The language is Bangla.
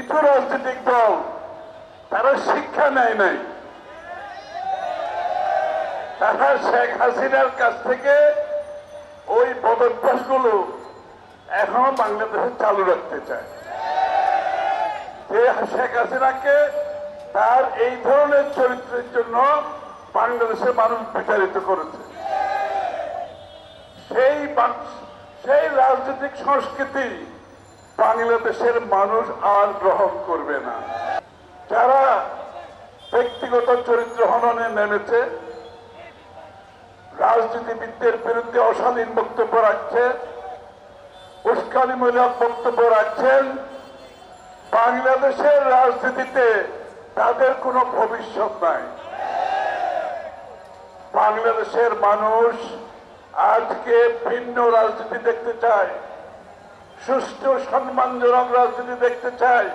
কিছু রাজনৈতিক দল তারা শিক্ষা নেয় নাই, তারা শেখ হাসিনার কাছ থেকে ওই বদভ্যাসগুলো এখনো বাংলাদেশে চালু রাখতে চায়। যে শেখ হাসিনাকে তার এই ধরনের চরিত্রের জন্য বাংলাদেশের মানুষ বিচারিত করেছে, সেই রাজনৈতিক সংস্কৃতি বাংলাদেশের মানুষ আর গ্রহণ করবে না। যারা ব্যক্তিগত চরিত্র হননে নেমেছে, রাজনীতিবিদদের বিরুদ্ধে অশালীন বক্তব্য রাখছে, উস্কানিমূলক বক্তব্য রাখছেন, বাংলাদেশের রাজনীতিতে তাদের কোনো ভবিষ্যৎ নাই। বাংলাদেশের মানুষ আজকে ভিন্ন রাজনীতি দেখতে চায়, সুষ্ঠু সম্মানজনক রাজনীতি দেখতে চায়।